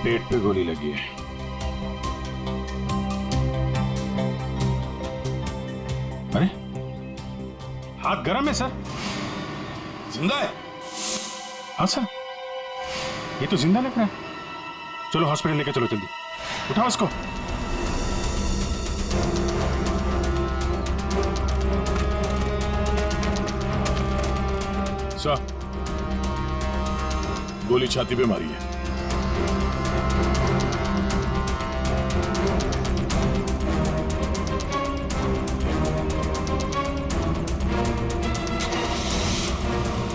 पेट पे गोली लगी है। अरे हाथ गरम है सर। जिंदा है? हाँ सर, ये तो जिंदा लग रहा है। चलो हॉस्पिटल लेके चलो जल्दी, उठाओ इसको। सर, गोली छाती पे मारी है।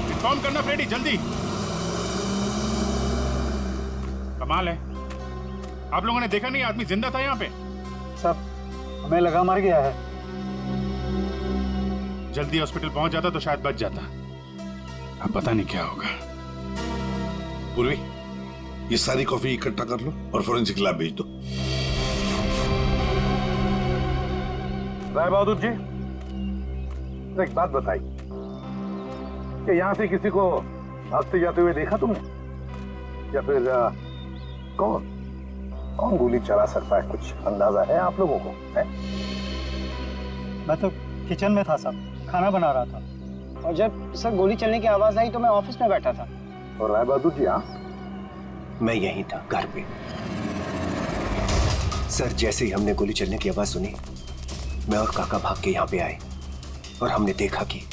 इन्फॉर्म करना फ्रेडी, जल्दी। कमाल है, आप लोगों ने देखा नहीं आदमी जिंदा था यहाँ पे? सब हमें लगा मर गया है। जल्दी हॉस्पिटल पहुंच जाता तो शायद बच जाता। अब पता नहीं क्या होगा। पूर्वी, ये सारी कॉफी इकट्ठा कर लो और फोरेंसिक लैब भेज दो। राय बहादुर जी, एक बात बताइए कि यहाँ से किसी को भागते जाते हुए देखा तुमने, या फिर कौन कौन गोली चला सकता है, कुछ अंदाजा है आप लोगों को? है? मैं तो किचन में था साहब, खाना बना रहा था, और जब सर गोली चलने की आवाज आई तो मैं ऑफिस में बैठा था। और राय बहादुर जी? हाँ, मैं यहीं था, घर पे। सर, जैसे ही हमने गोली चलने की आवाज सुनी, मैं और काका भाग के यहाँ पे आए और हमने देखा कि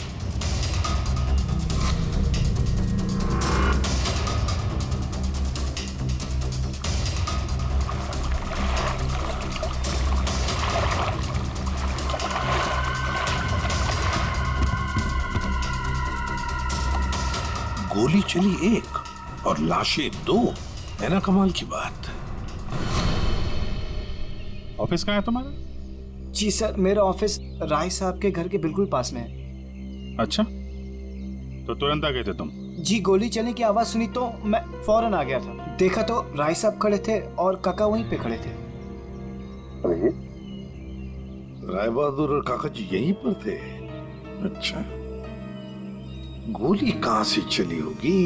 गोली चली एक और लाशें दो, है ना कमाल की बात। ऑफिस कहाँ है तुम्हारा? जी सर, मेरा ऑफिस राय साहब के घर के बिल्कुल पास में है। अच्छा, तो तुरंत आ गए थे तुम? जी, गोली चलने की आवाज सुनी तो मैं फौरन आ गया था। देखा तो राय साहब खड़े थे और काका वहीं पे खड़े थे। अरे राय बहादुर और काका जी यहीं पर थे? अच्छा, गोली कहां से चली होगी?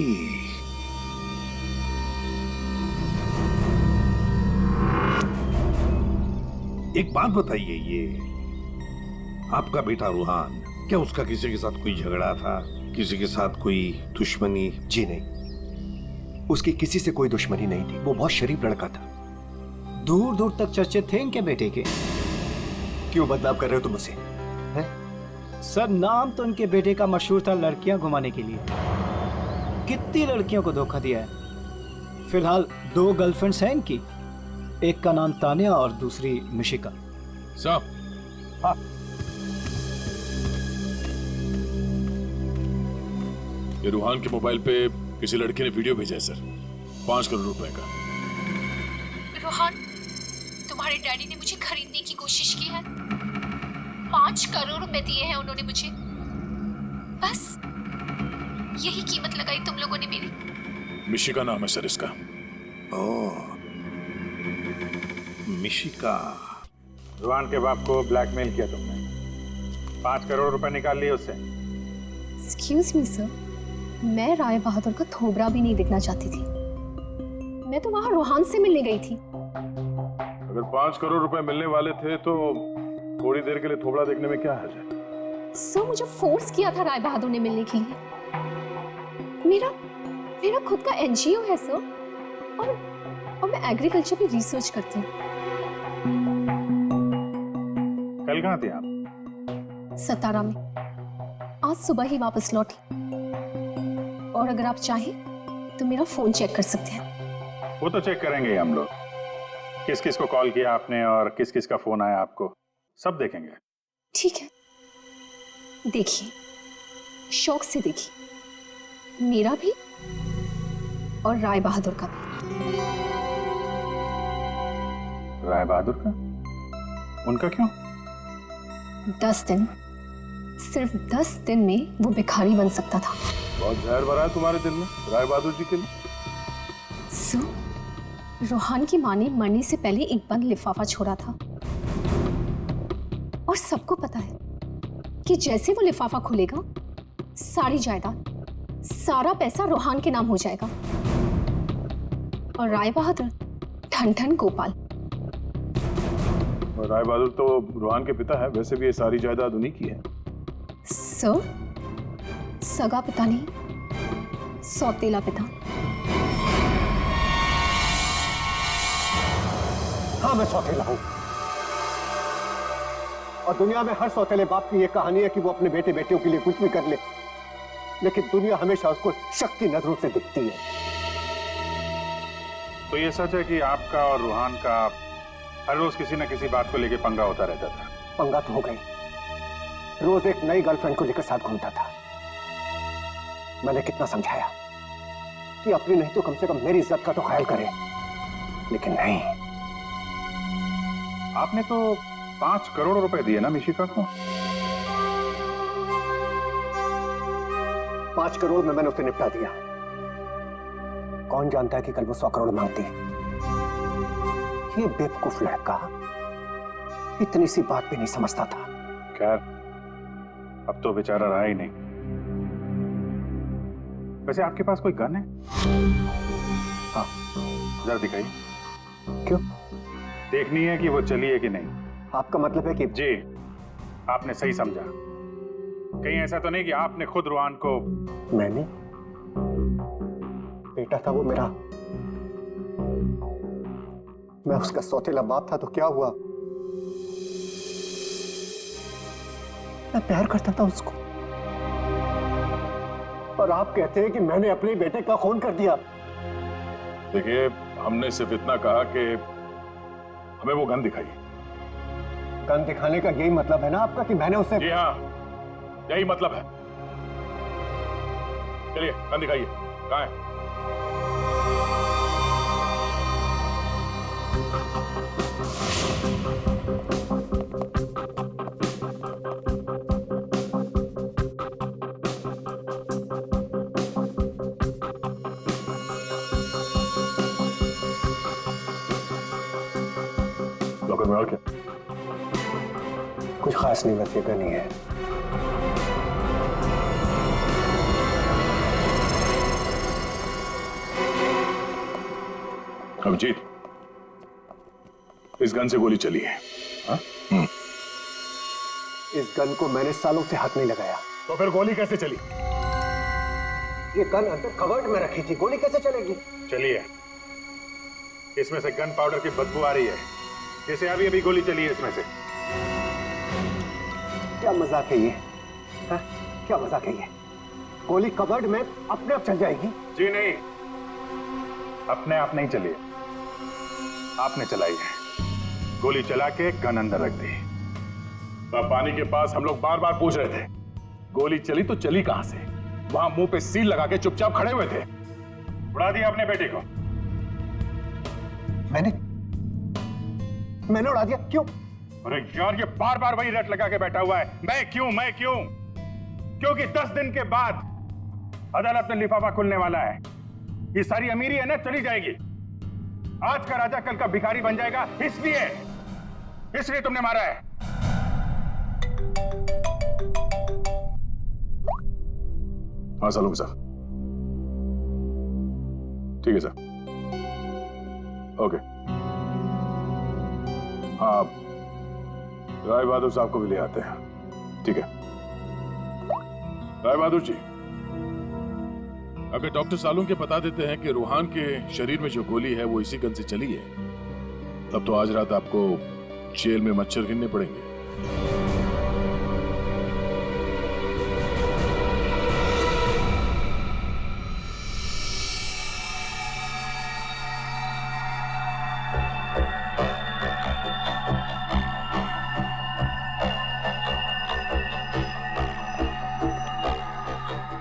एक बात बताइए, ये आपका बेटा रूहान, क्या उसका किसी के साथ कोई झगड़ा था, किसी के साथ कोई दुश्मनी? जी नहीं, उसकी किसी से कोई दुश्मनी नहीं थी। वो बहुत शरीफ लड़का था। दूर दूर तक चर्चे थे इनके बेटे के। क्यों बदनाम कर रहे हो तुम उसे? सर, नाम तो इनके बेटे का मशहूर था लड़कियां घुमाने के लिए। कितनी लड़कियों को धोखा दिया है। फिलहाल 2 गर्लफ्रेंड्स हैं इनकी, एक का नाम तानिया और दूसरी मिशिका। साहब, हाँ, ये रूहान के मोबाइल पे किसी लड़के ने वीडियो भेजा है सर, 5 करोड़ रुपए का। रोहन, तुम्हारे डैडी ने मुझे खरीदने की कोशिश की है। 5 करोड़ रुपए दिए हैं उन्होंने मुझे। बस यही कीमत लगाई तुम लोगों ने मेरी। मिशिका नाम है सर इसका। ओह, मिशिका। रुहान के बाप को ब्लैकमेल किया तुमने, 5 करोड़ रुपए निकाल लिए उससे। एक्सक्यूज मी सर, मैं राय बहादुर का थोबड़ा भी नहीं दिखना चाहती थी। मैं तो वहां रोहान से मिलने गई थी। अगर 5 करोड़ रुपए मिलने वाले थे तो थोड़ी देर के लिए थोबड़ा देखने में क्या हर्ज है? सर, मुझे फोर्स किया था राय बहादुर ने मिलने के लिए। मेरा खुद का एनजीओ है सर, और मैं एग्रीकल्चर पे रिसर्च करती हूँ। कल कहाँ थे आप? सतारा में। आज सुबह ही वापस लौटी। और अगर आप चाहें तो मेरा फोन चेक कर सकते हैं। वो तो चेक करेंगे ही हम लोग, किस किस को कॉल किया आपने और किस किस का फोन आया आपको, सब देखेंगे। ठीक है, देखिए, शौक से देखिए, मेरा भी और राय बहादुर का भी। राय बहादुर का? उनका क्यों? 10 दिन, सिर्फ 10 दिन में वो भिखारी बन सकता था। बहुत जहर भरा है तुम्हारे दिल में राय बहादुर जी के लिए। सो, रोहान की माँ ने मरने से पहले एक बंद लिफाफा छोड़ा था, और सबको पता है कि जैसे वो लिफाफा खुलेगा, सारी जायदाद, सारा पैसा रोहान के नाम हो जाएगा। और राय बहादुर ठन ठन गोपाल। राय बहादुर तो रूहान के पिता है, वैसे भी ये सारी जायदाद उन्हीं की है। सर, सगा पिता नहीं, सौतेला पिता। हाँ, मैं सौतेला हूं। और दुनिया में हर सौतेले बाप की यह कहानी है कि वो अपने बेटे बेटियों के लिए कुछ भी कर ले, लेकिन दुनिया हमेशा उसको शक की नजरों से दिखती है। तो ये सच है कि आपका और रूहान का हर रोज किसी न किसी बात को लेकर पंगा होता रहता था? पंगा तो हो गई, रोज एक नई गर्लफ्रेंड को लेकर साथ घूमता था। मैंने कितना समझाया कि अपनी नहीं तो कम से कम मेरी इज्जत का तो ख्याल करे, लेकिन नहीं। आपने तो 5 करोड़ रुपए दिए ना मिशिका को? 5 करोड़ में मैंने उसे निपटा दिया। कौन जानता है कि कल वो 100 करोड़ मांगती। ये बेवकूफ लड़का इतनी सी बात भी नहीं समझता था। खैर, अब तो बेचारा रहा ही नहीं। वैसे आपके पास कोई गन है? हाँ। जरा दिखाइए। क्यों? देखनी है कि वो चली है कि नहीं। आपका मतलब है कि? जी, आपने सही समझा। कहीं ऐसा तो नहीं कि आपने खुद रूहान को? मैंने? बेटा था वो मेरा, मैं उसका सौतेला बाप था, तो क्या हुआ? मैं प्यार करता था उसको, और आप कहते हैं कि मैंने अपने बेटे का खून कर दिया। देखिए, हमने सिर्फ इतना कहा कि हमें वो गन दिखाइए। गन दिखाने का यही मतलब है ना आपका कि मैंने उसे? जी हाँ, यही मतलब है। चलिए, गन दिखाइए। कहाँ है? लॉकर में और क्या? कुछ खास नहीं, बस ये गन ही है। अभिजीत, इस गन से गोली चली है। हाँ? इस गन को मैंने सालों से हाथ नहीं लगाया। तो फिर गोली कैसे चली? ये गन अंदर कवर्ड में रखी थी, गोली कैसे चलेगी? चलिए, इसमें से गन पाउडर की बदबू आ रही है, जैसे अभी अभी गोली चली है इसमें से। क्या मजाक है ये? हा? क्या मजाक है ये? गोली कवर्ड में अपने आप चल जाएगी? जी नहीं, अपने आप नहीं चली, आपने चलाई है। गोली चला के गन अंदर रख दी। पानी के पास हम लोग बार बार पूछ रहे थे, गोली चली तो चली कहां से? वहां मुंह पे सील लगा के चुपचाप खड़े हुए थे। उड़ा दिया अपने बेटे को। मैंने उड़ा दिया? क्यों? अरे यार, ये बार बार वही रट लगा के बैठा हुआ है, मैं क्यों मैं क्यों। क्योंकि 10 दिन के बाद अदालत में लिफाफा खुलने वाला है। ये सारी अमीरी है ना, चली जाएगी। आज का राजा कल का भिखारी बन जाएगा, इसलिए तुमने मारा है। हाँ सलूम सर, ठीक है सर, ओके। हाँ, राय बहादुर साहब को भी ले आते हैं, ठीक है। राय बहादुर जी, अगर डॉक्टर सालून के बता देते हैं कि रूहान के शरीर में जो गोली है वो इसी गन से चली है, तब तो आज रात आपको जेल में मच्छर गिनने पड़ेंगे।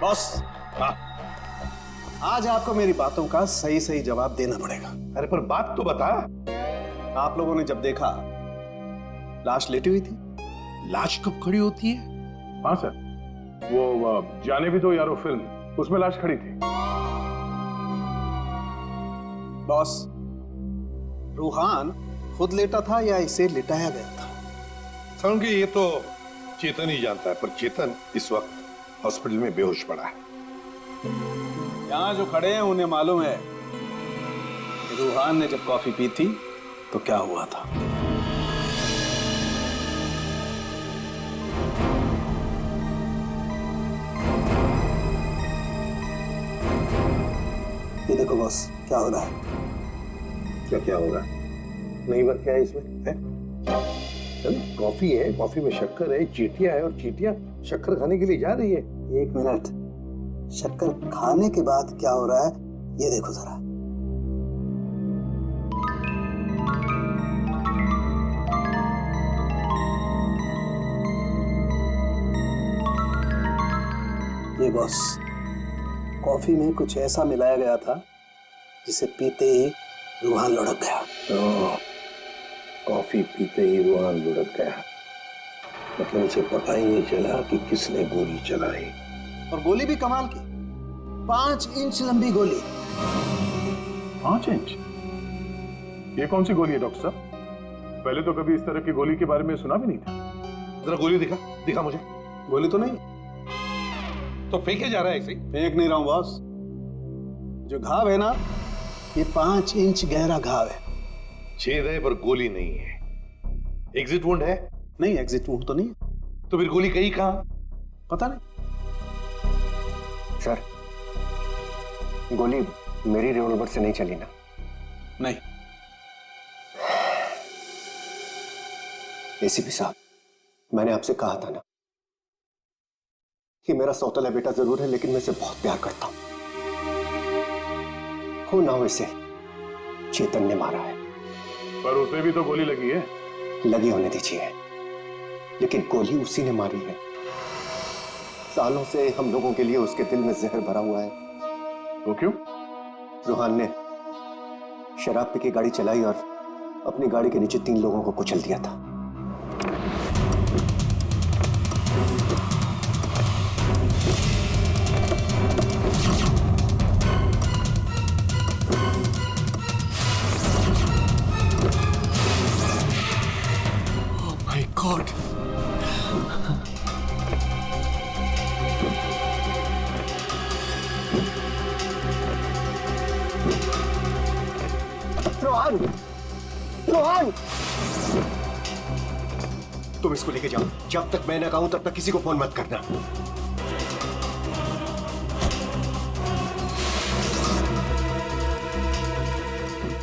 बॉस, आज आपको मेरी बातों का सही सही जवाब देना पड़ेगा। अरे पर बात तो बता। आप लोगों ने जब देखा लाश लेटी हुई थी। लाश कब खड़ी होती है? हाँ सर, वो जाने भी दो यारो फिल्म, उसमें लाश खड़ी थी। बॉस, रूहान खुद लेटा था या इसे लिटाया गया था? समझिए, ये तो चेतन ही जानता है, पर चेतन इस वक्त हॉस्पिटल में बेहोश पड़ा है। यहाँ जो खड़े हैं उन्हें मालूम है कि रूहान ने जब कॉफी पी थी तो क्या हुआ था? ये देखो बॉस, क्या हो रहा है? क्या क्या होगा? नहीं बात क्या है इसमें है? चलो, कॉफी है, कॉफी में शक्कर है, चींटियां है और चींटियां शक्कर खाने के लिए जा रही है। एक मिनट, शक्कर खाने के बाद क्या हो रहा है ये देखो जरा। ये बॉस, कॉफी में कुछ ऐसा मिलाया गया था जिसे पीते ही रूहान लुढ़क गया। कॉफी पीते ही रूहान लुढ़क गया, मतलब उसे पता ही नहीं चला कि किसने गोली चलाई। और गोली भी कमाल की, 5 इंच लंबी गोली। 5 इंच? ये कौन सी गोली है डॉक्टर साहब? पहले तो कभी इस तरह की गोली के बारे में सुना भी नहीं था। जरा गोली दिखा, दिखा मुझे। गोली तो नहीं। तो फेंके जा रहा है ऐसे ही? फेंक नहीं रहा हूं बॉस, जो घाव है ना, ये 5 इंच गहरा घाव है। छेद है पर गोली नहीं है। एग्जिट वुंड है? नहीं, एग्जिट वुंड तो नहीं है। तो फिर गोली कहीं कहां? पता नहीं। सर, गोली मेरी रिवॉल्वर से नहीं चली ना? नहीं। एसीपी साहब, मैंने आपसे कहा था ना कि मेरा सौतेला बेटा जरूर है, लेकिन मैं इसे बहुत प्यार करता हूं। हो ना हो, इसे चेतन ने मारा है। पर उसे भी तो गोली लगी है। लगी होने दीजिए, लेकिन गोली उसी ने मारी है। सालों से हम लोगों के लिए उसके दिल में जहर भरा हुआ है। तो क्यों? रूहान ने शराब पी के गाड़ी चलाई और अपनी गाड़ी के नीचे 3 लोगों को कुचल दिया था। गॉड, रोहन, रोहन, तुम इसको लेके जाओ। जब तक मैं ना कहूं तब तक किसी को फोन मत करना।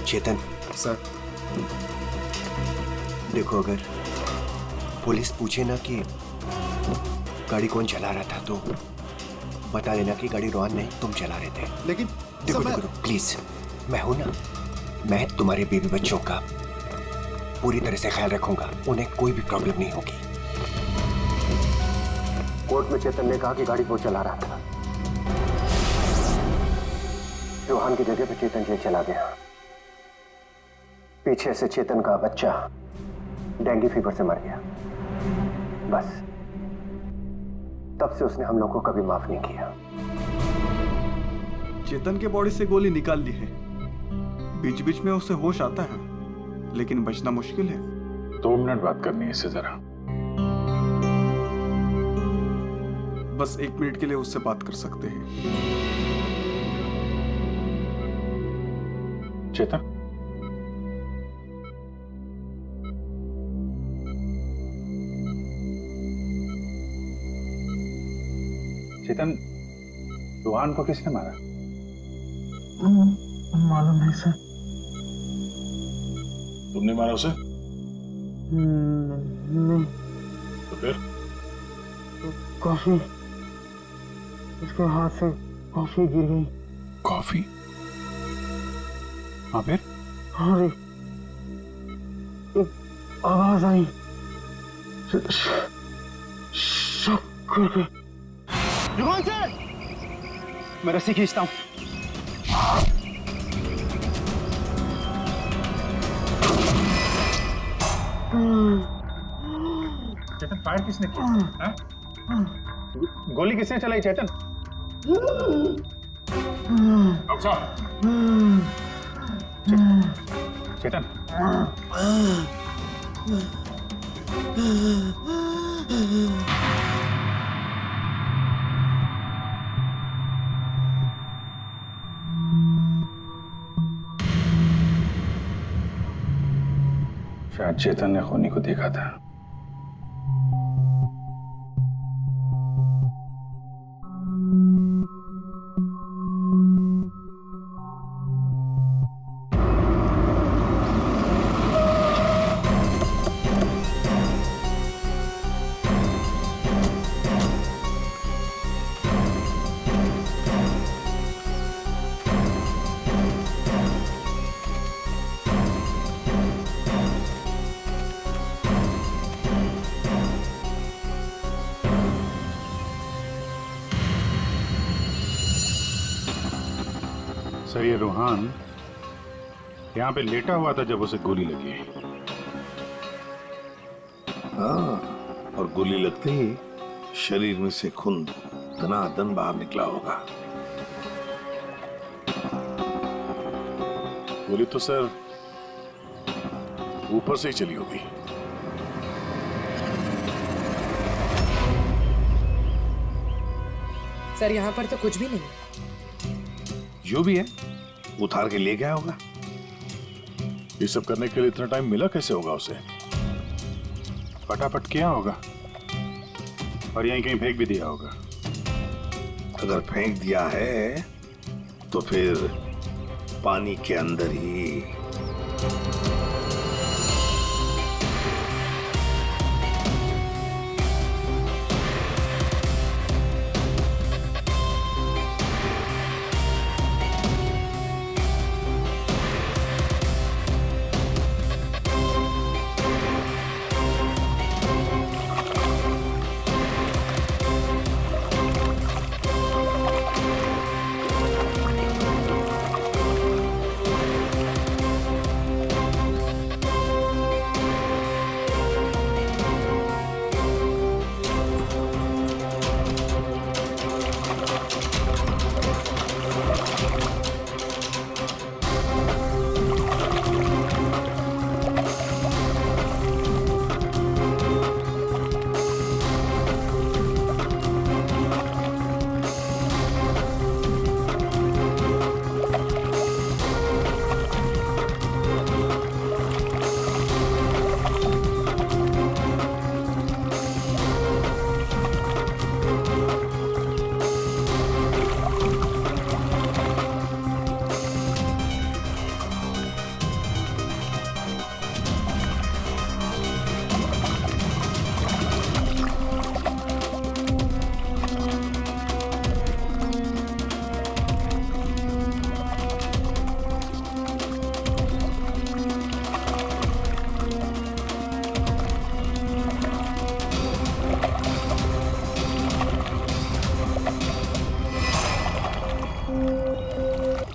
चेतन सर। देखो, अगर पुलिस पूछे ना कि गाड़ी कौन चला रहा था तो बता देना कि गाड़ी रोहन नहीं, तुम चला रहे थे। लेकिन देखो सर, देखो, प्लीज, मैं हूं ना, मैं तुम्हारे बेबी बच्चों का पूरी तरह से ख्याल रखूंगा। उन्हें कोई भी प्रॉब्लम नहीं होगी। कोर्ट में चेतन ने कहा कि गाड़ी वो चला रहा था। रोहन की जगह पे चेतन जेल चला गया। पीछे से चेतन का बच्चा डेंगू फीवर से मर गया। बस तब से उसने हम लोगों को कभी माफ नहीं किया। चेतन के बॉडी से गोली निकाल ली है। बीच बीच में उसे होश आता है, लेकिन बचना मुश्किल है। 2 मिनट बात करनी है इससे जरा। बस 1 मिनट के लिए उससे बात कर सकते हैं। चेतन, चेतन, रूहान को किसने मारा? मालूम नहीं सर। तुमने मारा उसे? नहीं। तो फिर? कॉफी, उसके हाथ से कॉफी गिर गई। कॉफी? हाँ, फिर? और एक आवाज आई, शक करके। जुबान से मैं रस्सी खींचता हूं। चेतन, फायर किसने किया? हाँ? गोली किसने चलाई चेतन? डॉक्टर साहब, चेतन, शायद चेतन ने खोनी को देखा था। सर, ये रूहान यहाँ पे लेटा हुआ था जब उसे गोली लगी। हाँ, और गोली लगते ही शरीर में से खून दनादन बाहर निकला होगा। गोली तो सर ऊपर से ही चली होगी। सर यहाँ पर तो कुछ भी नहीं। जो भी है उतार के ले गया होगा। ये सब करने के लिए इतना टाइम मिला कैसे होगा उसे? फटाफट किया होगा और यहीं कहीं फेंक भी दिया होगा। अगर फेंक दिया है तो फिर पानी के अंदर ही।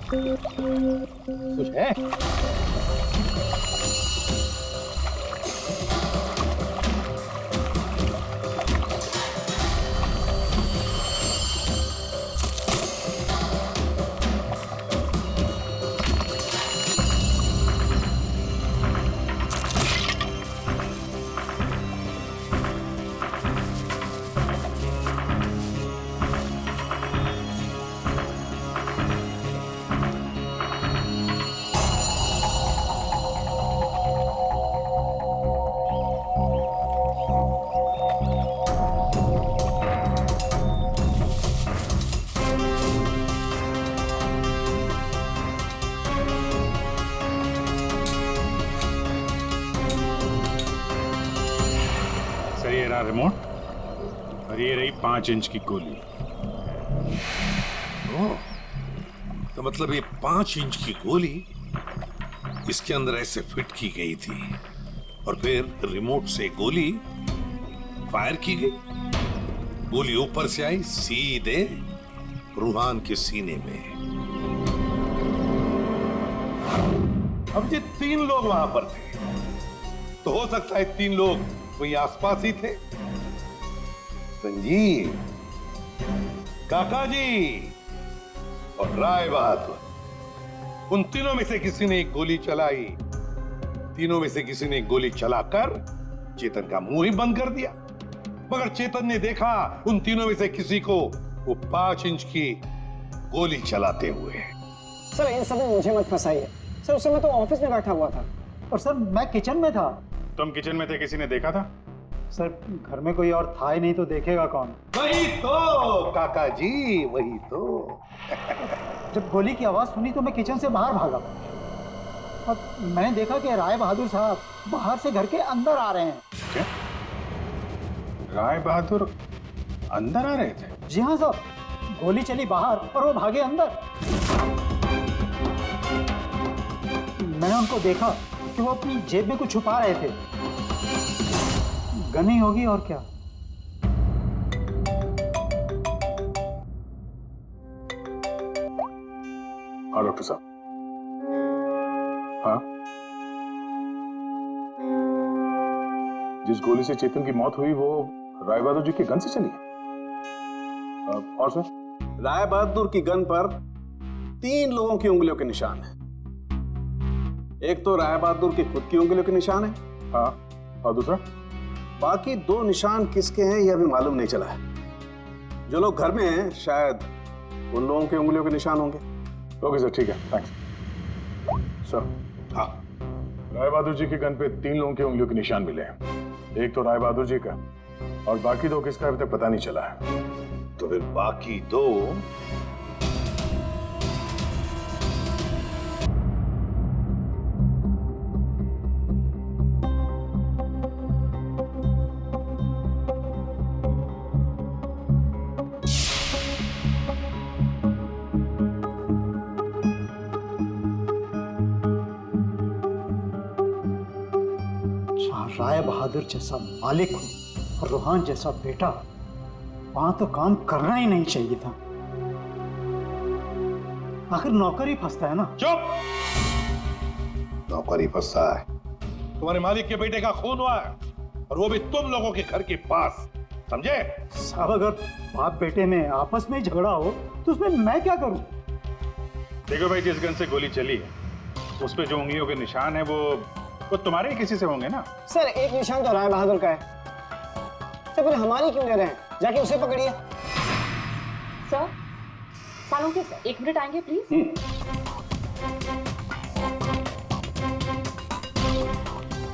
कुछ है? सर, ये रहा रिमोट और ये रही 5 इंच की गोली। तो मतलब ये 5 इंच की गोली इसके अंदर ऐसे फिट की गई थी और फिर रिमोट से गोली फायर की गई। गोली ऊपर से आई सीधे रूहान के सीने में। अब ये 3 लोग वहां पर थे, तो हो सकता है 3 लोग वहीं आसपास ही थे। संजीव, काका जी और राय बहादुर, उन तीनों में से किसी ने एक गोली चलाई। तीनों में से किसी ने एक गोली चलाकर चेतन का मुंह ही बंद कर दिया, मगर चेतन ने देखा उन तीनों में से किसी को वो 5 इंच की गोली चलाते हुए। सर इन सब में मुझे मत फंसाइए। सर उस समय तो ऑफिस में बैठा हुआ था। और सर मैं किचन में था। तुम किचन में थे, किसी ने देखा था? सर घर में कोई और था ही नहीं तो देखेगा कौन? वही तो काका जी, वही तो। जब गोली की आवाज सुनी तो मैं किचन से बाहर भागा और मैंने देखा कि राय बहादुर साहब बाहर से घर के अंदर आ रहे हैं। क्या? राय बहादुर अंदर आ रहे थे? जी हाँ साहब, गोली चली बाहर और वो भागे अंदर। मैंने उनको देखा कि वो अपनी जेब में कुछ छुपा रहे थे। गन ही होगी और क्या। हाँ डॉक्टर साहब। हाँ, जिस गोली से चेतन की मौत हुई वो राय बहादुर जी की गन से चली है। और सर? राय बहादुर की गन पर 3 लोगों की उंगलियों के निशान है। एक तो राय बहादुर की खुद की उंगलियों के निशान है। हाँ, और दूसरा? बाकी 2 निशान किसके हैं यह अभी मालूम नहीं चला है। जो लोग घर में हैं शायद उन लोगों की उंगलियों के निशान होंगे। ओके सर, ठीक है, थैंक्स। सर, हाँ, राय बहादुर जी की गन पे 3 लोगों की उंगलियों के निशान मिले हैं। एक तो राय बहादुर जी का और बाकी 2 किसका अभी तक पता नहीं चला है। तो फिर बाकी 2 जहाँ राय बहादुर जैसा मालिक हो और रूहान जैसा बेटा, वहां तो काम करना ही नहीं चाहिए था। आखिर नौकर ही फंसता है ना। चुप! नौकरी फंसा है। तुम्हारे मालिक के बेटे का खून हुआ है और वो भी तुम लोगों के घर के पास, समझे? साहब अगर बाप बेटे में आपस में ही झगड़ा हो तो उसमें मैं क्या करूं? देखो भाई, जिस गन से गोली चली है उस पे जो उंगलियों के निशान है वो तुम्हारे ही किसी से होंगे ना? सर एक निशान तो राय बहादुर का है। तो फिर हमारी क्यों ले रहे हैं? जाके उसे पकड़िए। सर, सालों सर 1 मिनट आएंगे प्लीज।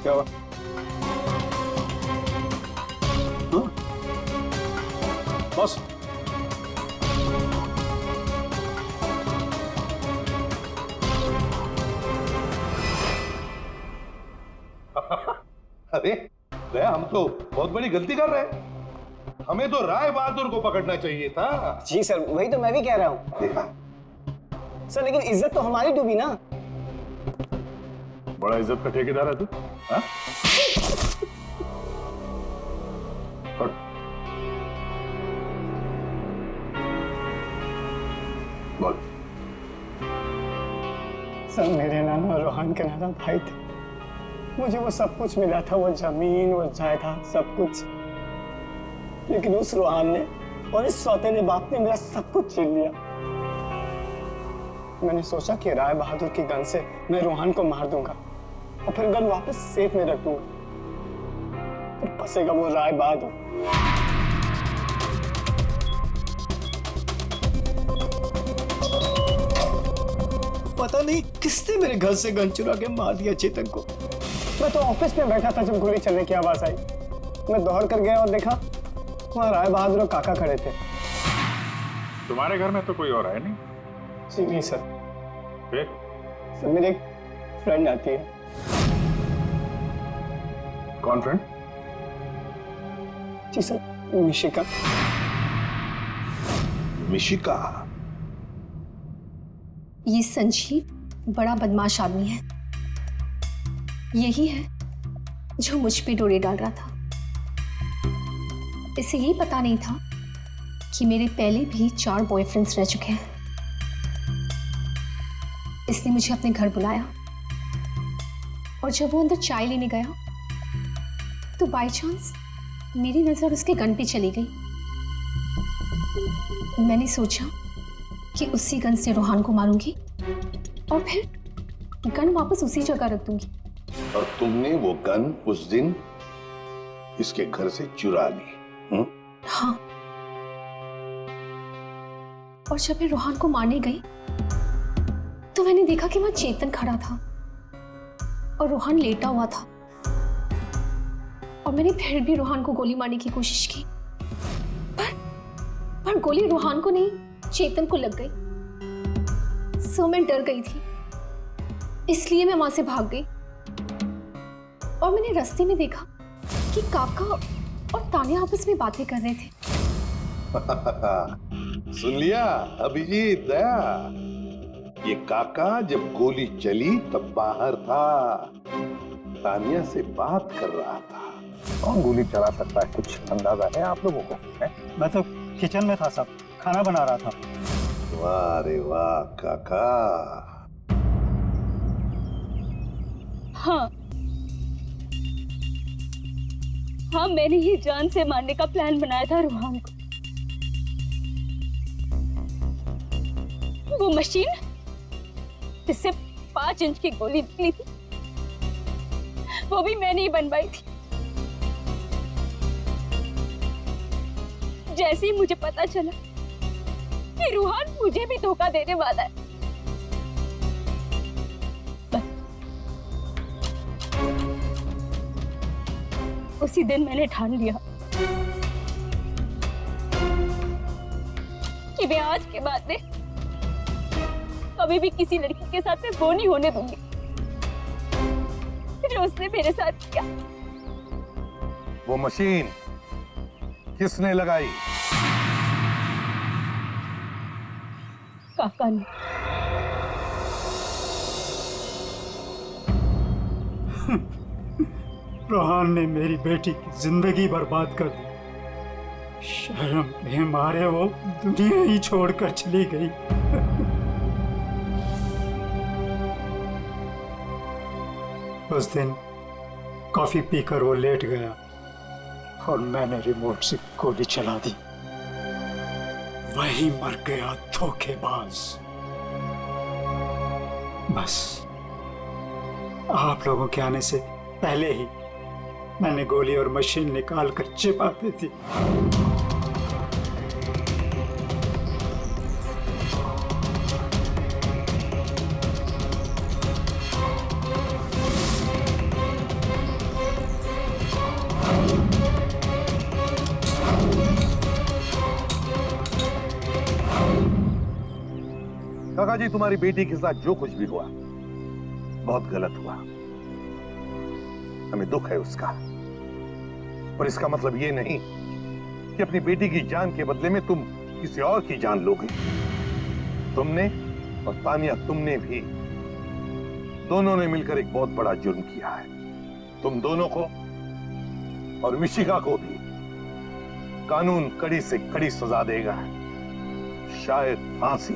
क्या हुआ? बॉस, अरे हम तो बहुत बड़ी गलती कर रहे हैं। हमें तो राय बहादुर को पकड़ना चाहिए था। जी सर, वही तो मैं भी कह रहा हूँ। देखा सर लेकिन इज्जत तो हमारी डूबी ना। बड़ा इज्जत का ठेकेदार है तू, हाँ? बोल। सर मेरे नाना रोहन के नाना भाई थे। मुझे वो सब कुछ मिला था, वो जमीन, वो जायदाद, सब कुछ। लेकिन उस रोहन ने और इस सौतेले बाप ने मेरा सब कुछ छीन लिया। मैंने सोचा कि राय बहादुर की गन से मैं रोहन को मार दूंगा और फिर गन वापस सेफ में रख दूंगा। फिर फंसेगा वो राय बहादुर। पता नहीं किसने मेरे घर से गन चुरा के मार दिया चेतन को। मैं तो ऑफिस में बैठा था जब गोली चलने की आवाज आई। मैं दौड़ कर गया और देखा वहां राय बहादुर और काका खड़े थे। तुम्हारे घर में तो कोई और है नहीं? जी नहीं सर। फिर? सर मेरी एक फ्रेंड आती है। कौन फ्रेंड? जी सर, मिशिका। मिशिका? ये संजीव बड़ा बदमाश आदमी है। यही है जो मुझ पे डोरे डाल रहा था। इसे ये पता नहीं था कि मेरे पहले भी 4 बॉयफ्रेंड्स रह चुके हैं। इसने मुझे अपने घर बुलाया और जब वो अंदर चाय लेने गया तो बाय चांस मेरी नजर उसके गन पे चली गई। मैंने सोचा कि उसी गन से रोहान को मारूंगी और फिर गन वापस उसी जगह रख दूंगी। और तुमने वो गन उस दिन इसके घर से चुरा ली? हाँ। और जब मैं रोहान को मारने गई तो मैंने देखा कि वहां चेतन खड़ा था और रोहान लेटा हुआ था। मैंने फिर भी रूहान को गोली मारने की कोशिश की, पर गोली रूहान को नहीं, चेतन को लग गई। सो मैं डर गई थी, इसलिए मैं वहां से भाग गई। और मैंने रास्ते में देखा कि काका और तानिया आपस में बातें कर रहे थे। सुन लिया अभिजीत, दया? ये काका जब गोली चली तब बाहर था, तानिया से बात कर रहा था। कौन गोली चला सकता है, कुछ अंदाजा है आप लोगों को? मैं तो किचन में था साहब, खाना बना रहा था। वाह रे वाह काका। हाँ, मैंने ही जान से मारने का प्लान बनाया था रूहान को। वो मशीन जिससे 5 इंच की गोली निकली थी, वो भी मैंने ही बनवाई थी। जैसे ही मुझे पता चला कि रूहान मुझे भी धोखा देने वाला है, उसी दिन मैंने ठान लिया कि मैं आज के बाद में कभी भी किसी लड़की के साथ में वो नहीं होने दूंगी जो उसने मेरे साथ किया। वो मशीन किसने लगाई? काका ने। रूहान ने मेरी बेटी की जिंदगी बर्बाद कर दी। शर्म के मारे वो दुनिया ही छोड़कर चली गई। उस दिन कॉफी पीकर वो लेट गया और मैंने रिमोट से गोली चला दी। वही मर गया धोखेबाज। बस आप लोगों के आने से पहले ही मैंने गोली और मशीन निकाल कर छिपा दी थी। काका जी, तुम्हारी बेटी के साथ जो कुछ भी हुआ बहुत गलत हुआ। हमें दुख है उसका, पर इसका मतलब ये नहीं कि अपनी बेटी की जान के बदले में तुम किसी और की जान लोगे। तुमने और तानिया, तुमने भी, दोनों ने मिलकर एक बहुत बड़ा जुर्म किया है। तुम दोनों को और मिशिका को भी कानून कड़ी से कड़ी सजा देगा, शायद फांसी।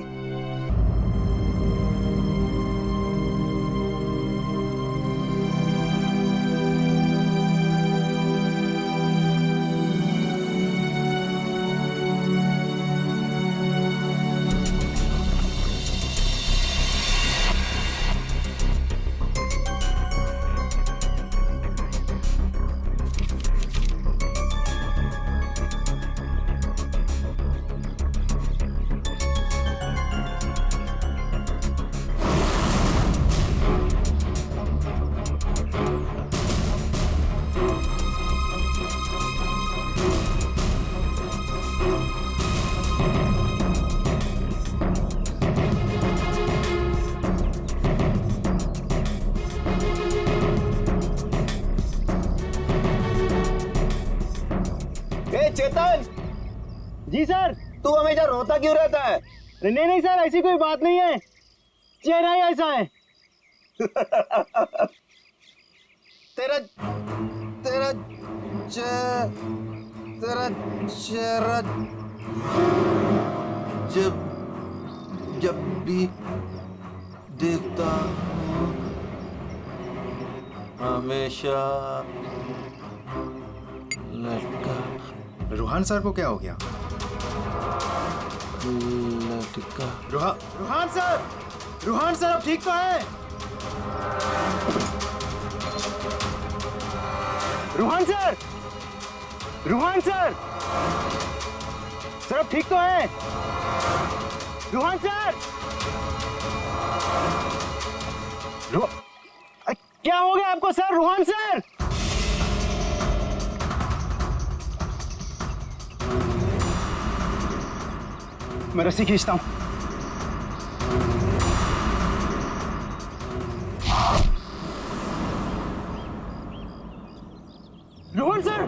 चेतन जी सर, तू हमेशा रोता क्यों रहता है? नहीं सर, ऐसी कोई बात नहीं है, चेहरा ही ऐसा है। तेरा तेरा तेरा चेहरा जब भी देखता हूँ हमेशा लटका। रूहान सर को क्या हो गया? लटका। रूहान सर अब ठीक तो है? रूहान सर अब ठीक तो है? रूहान सर, क्या हो गया आपको सर? रूहान सर, मैं रस्सी खींचता हूं। रोहन सर!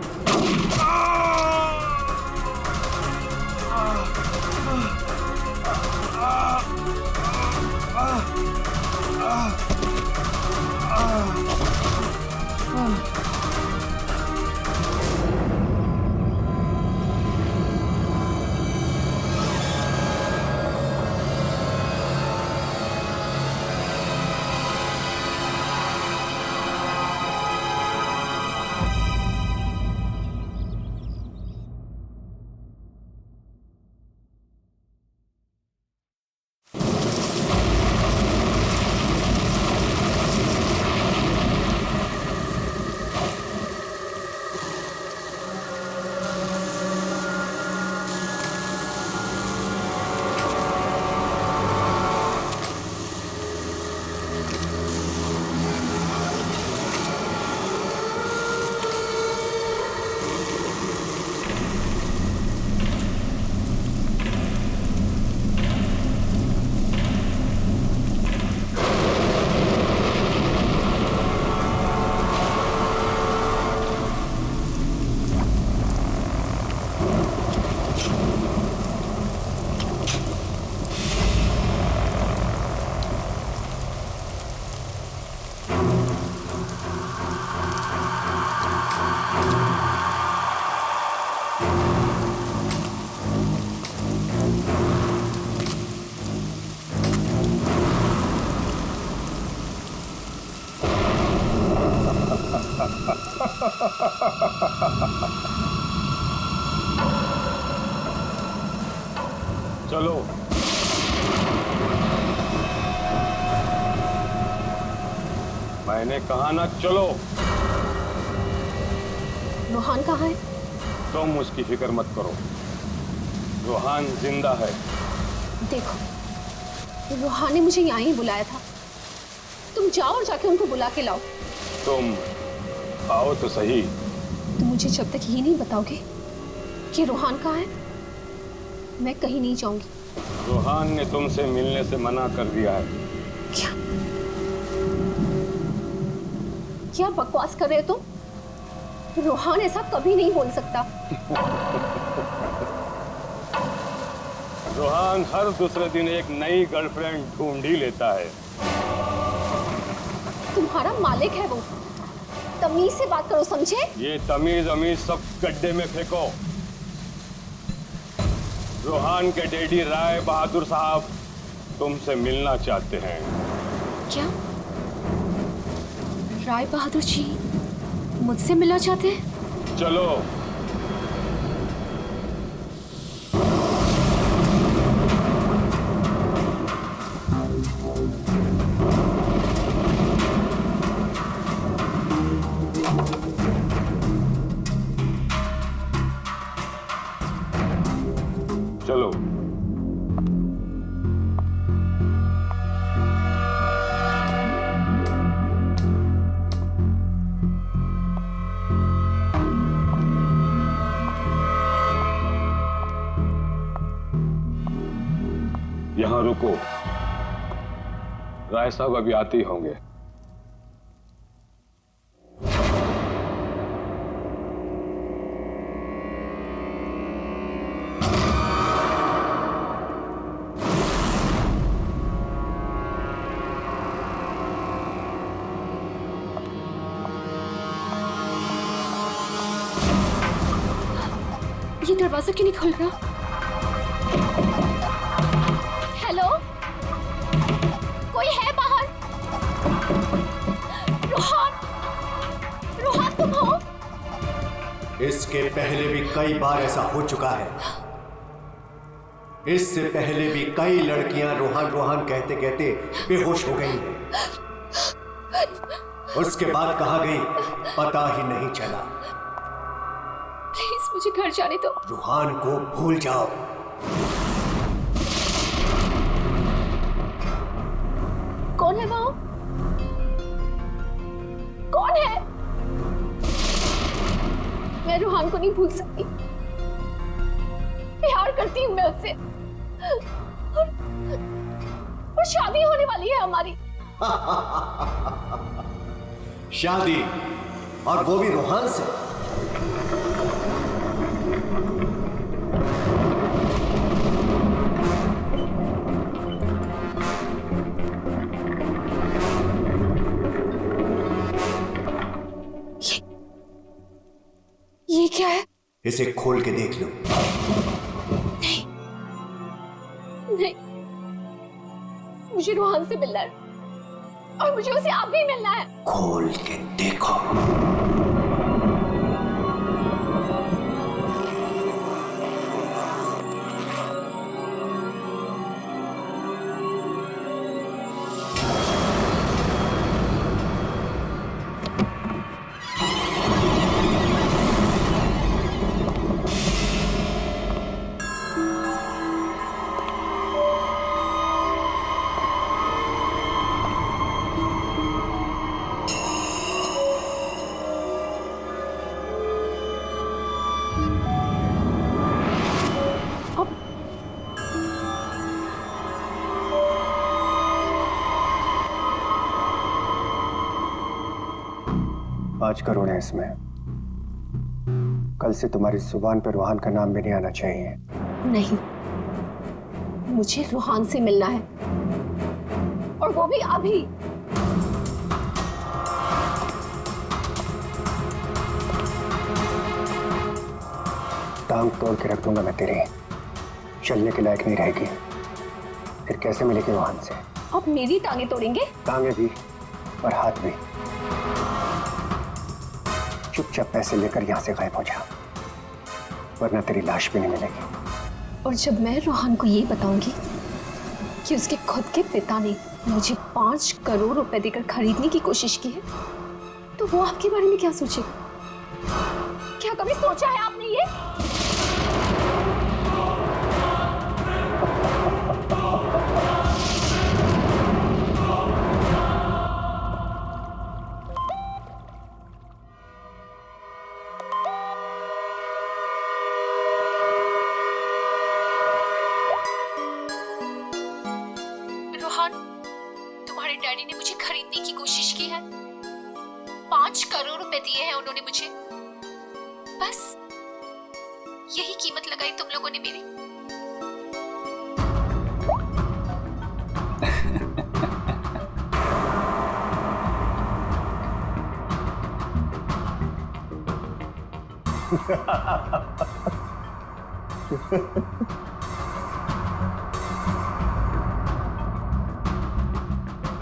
चलो। मैंने कहा ना चलो। रोहान कहाँ है? तुम उसकी फिक्र मत करो, रोहान जिंदा है। देखो, रोहान ने मुझे यहाँ ही बुलाया था। तुम जाओ और जाके उनको बुला के लाओ। तुम आओ तो सही। तुम मुझे जब तक ये नहीं बताओगे कि रोहान कहाँ है, मैं कहीं नहीं जाऊंगी। रोहान ने तुमसे मिलने से मना कर दिया है। क्या क्या बकवास कर रहे हो तुम? रोहान ऐसा कभी नहीं बोल सकता। रोहान हर दूसरे दिन एक नई गर्लफ्रेंड ढूंढ ही लेता है। तुम्हारा मालिक है वो, तमीज से बात करो, समझे? ये तमीज अमीज सब गड्ढे में फेंको। रोहान के डैडी राय बहादुर साहब तुमसे मिलना चाहते हैं। क्या राय बहादुर जी मुझसे मिलना चाहते हैं? चलो। चलो। यहां रुको, राय साहब अभी आते ही होंगे। ये दरवाजा क्यों नहीं खुल रहा? हेलो, कोई है बाहर? रोहान, रोहान तुम हो? इसके पहले भी कई बार ऐसा हो चुका है। इससे पहले भी कई लड़कियां रोहान रोहान कहते कहते बेहोश हो गई हैं। उसके बाद कहाँ गई पता ही नहीं चला। प्लीज मुझे घर जाने दो। रोहान को भूल जाओ। कौन है वहाँ? कौन है? मैं रोहान को नहीं भूल सकती। प्यार करती हूँ मैं उससे। और शादी होने वाली है हमारी। शादी, और वो भी रूहान से। ये क्या है? इसे खोल के देख लो। नहीं, नहीं, मुझे रूहान से मिलना है और मुझे उसे अब भी मिलना है। खोल के देखो। $5 करोड़ है इसमें। कल से तुम्हारी जुबान पर रूहान का नाम भी नहीं आना चाहिए। नहीं, मुझे रूहान से मिलना है और वो भी अभी। टांग तोड़ के रख दूंगा मैं तेरी, चलने के लायक नहीं रहेगी। फिर कैसे मिलेगी रूहान से? अब मेरी टांगे तोड़ेंगे? टांगे भी और हाथ भी। चुपचाप पैसे लेकर यहां से गायब हो जा, वरना तेरी लाश भी नहीं मिलेगी। और जब मैं रूहान को ये बताऊंगी कि उसके खुद के पिता ने मुझे 5 करोड़ रुपए देकर खरीदने की कोशिश की है, तो वो आपके बारे में क्या सोचेगा? क्या कभी सोचा है आपने ये? रोहन, तुम्हारे डैडी ने मुझे खरीदने की कोशिश की है। 5 करोड़ रुपए दिए हैं उन्होंने मुझे। बस यही कीमत लगाई तुम लोगों ने मेरी।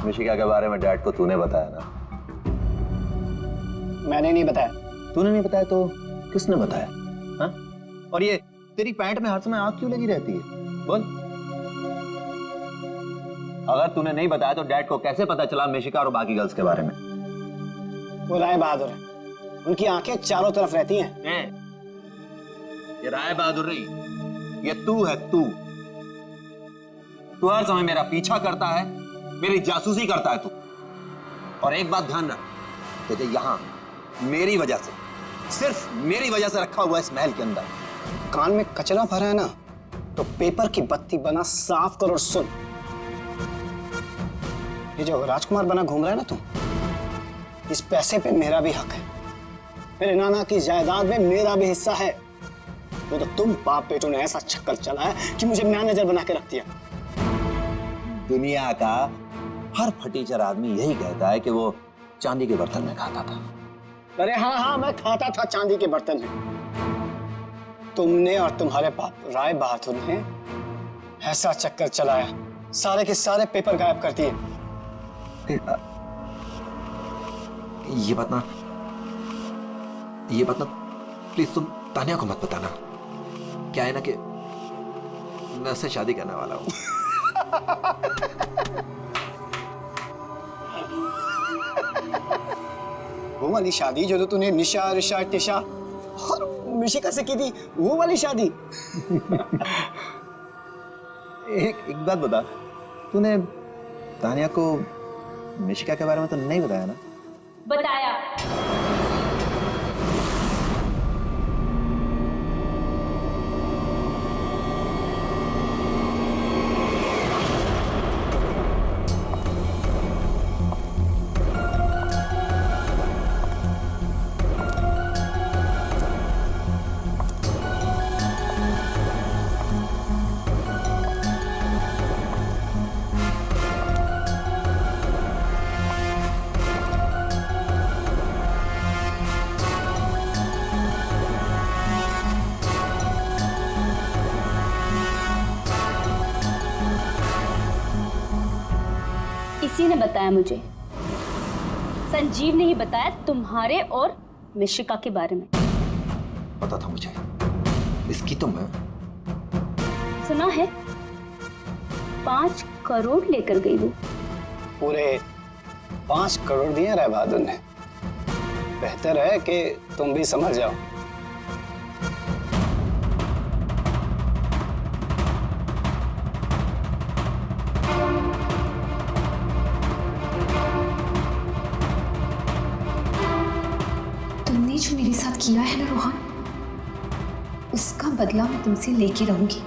मिशिका के बारे में डैड को तूने बताया ना? मैंने नहीं बताया। तूने नहीं बताया तो किसने बताया? हाँ? और ये तेरी पैंट में हर समय आग क्यों लगी रहती है? बोल। अगर तूने नहीं बताया तो डैड को कैसे पता चला मिशिका और बाकी गर्ल्स के बारे में? वो राय बहादुर है, उनकी आंखें चारों तरफ रहती हैं। ये राय बहादुर नहीं, ये तू है। तू हर समय मेरा पीछा करता है, मेरी जासूसी करता है तू। और एक बात ध्यान रख, तुझे यहां मेरी वजह से, सिर्फ मेरी वजह से रखा हुआ इस महल के अंदर। कान में कचरा भरा है ना, तो पेपर की बत्ती बना साफ कर और सुन। ये जो राजकुमार बना घूम रहा है ना तू, इस पैसे पे मेरा भी हक है। मेरे नाना की जायदाद में मेरा भी हिस्सा है। तो तुम बाप बेटों ने ऐसा चक्कर चलाया कि मुझे मैनेजर बना के रख दिया। दुनिया का हर फटीचर आदमी यही कहता है कि वो चांदी के बर्तन में खाता था। अरे हाँ, मैं खाता था चांदी के बर्तन में। तुमने और तुम्हारे बाप राय बहादुर ने ऐसा चक्कर चलाया, सारे के सारे पेपर गायब कर दिए। ये बात ना प्लीज तुम तानिया को मत बताना। क्या है ना कि मैं उससे शादी करने वाला हूं। वो वाली शादी जो तूने निशा, रिशा, टिशा और मिशिका से की थी, वो वाली शादी। एक बात बता, तूने तानिया को मिशिका के बारे में तो नहीं बताया ना? बताया। किसी ने बताया मुझे। संजीव ने ही बताया तुम्हारे और मिशिका के बारे में। पता था मुझे, इसकी तो मैं सुना है 5 करोड़ लेकर गई वो। पूरे 5 करोड़ दिए राय बहादुर ने। बेहतर है कि तुम भी समझ जाओ। तुमने जो मेरे साथ किया है ना रोहन, उसका बदला मैं तुमसे लेके रहूंगी।